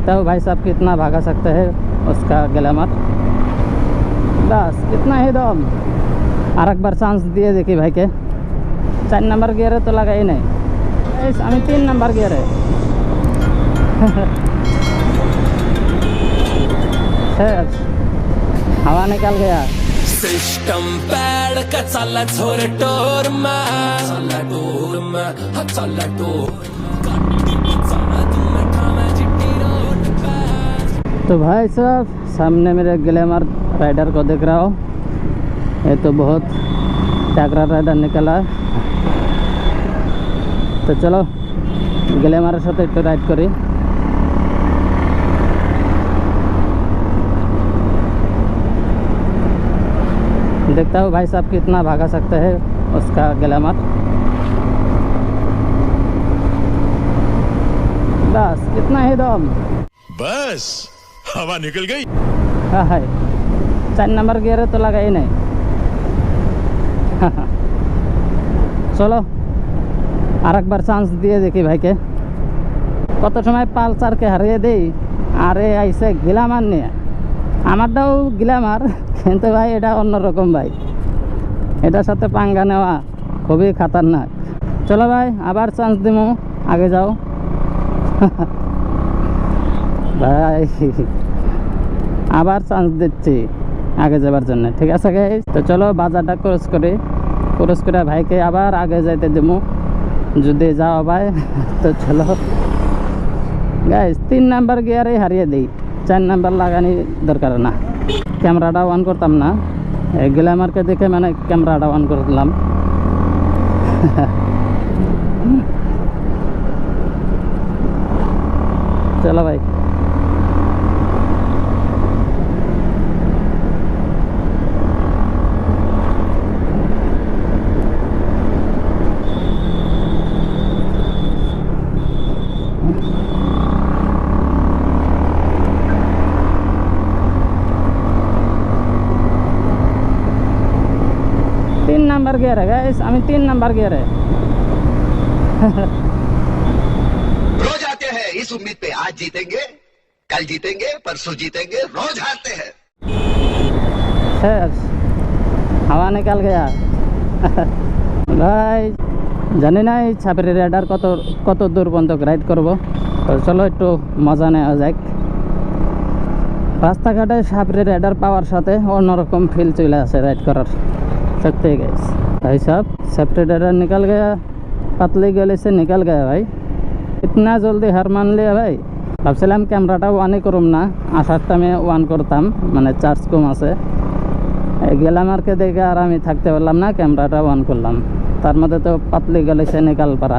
तो भाई साहब कितना भागा सकते हैं उसका ग्लैमर। बस इतना ही दम। और एक बार चांस दिए देखी भाई के। 4 नंबर गियर तो लगा ही नहीं, हमें 3 नंबर गियर है। हवा निकल गया। सिस्टम पैड का चला छोरे टोर में, चला टोर में, चला टोर। तो भाई साहब सामने मेरे ग्लैमर राइडर को देख रहा हो, ये तो बहुत तगड़ा राइडर निकला है। तो चलो ग्लैमर साथ एक राइड करी। देखता हूँ भाई साहब कितना भागा सकते हैं उसका ग्लैमर। बस इतना ही दम। बस हवा निकल गई। हाँ है 4 नंबर गियर तो लगा ही नहीं। चलो আর একবার চান্স দিয়ে দেখি ভাইকে। কত সময় পালসারকে হারিয়ে দেই, আরে আইসে গ্ল্যামার নিয়ে। আমারটাও গ্ল্যামার, কিন্তু ভাই এটা অন্যরকম ভাই, এটার সাথে পাঙ্গা নেওয়া খুবই খাতারনাক। চলো ভাই আবার চান্স দিমু, আগে যাও। ভাই আবার চান্স দিচ্ছি আগে যাবার জন্য, ঠিক আছে গাইস? তো চলো বাজারটা ক্রস করি, ক্রস করে ভাইকে আবার আগে যাইতে দেবো যদি যাও ভাই। তো চলো গাইস 3 নাম্বার গিয়ারে হারিয়ে দিই, 4 নাম্বার লাগানি দরকার না। ক্যামেরাটা অন করতাম না, এই গ্ল্যামারকে দেখে মানে ক্যামেরাটা অন করলাম। চলো ভাই। नंबर गियर है गाइस, हमें 3 नंबर गियर है। रोज आते हैं इस उम्मीद पे आज जीतेंगे, कल जीतेंगे, परसों जीतेंगे, रोज हारते हैं। हवा निकल गया। भाई জানি না এই ছাপের রাইডার কত দূর পর্যন্ত রাইড করব। তো চলো একটু মজা নেওয়া যাক। রাস্তাঘাটে সাপরে রাইডার পাওয়ার সাথে অন্যরকম ফিল চলে আসে রাইড করার। सत्य गाइस भाई साहब सेपरेटर निकल गया, पतली गले से निकल गया भाई। इतना जल्दी हार मान लिया भाई। ভাবছিলাম ক্যামেরাটা অনই করুম না, আসার টাইমে অন করতাম, মানে চার্জ কম আছে। গ্ল্যামারকে দেখে আর আমি থাকতে পারলাম না, ক্যামেরাটা অন করলাম। তার মধ্যে তো পাতলি গলে সে নিকাল পারা।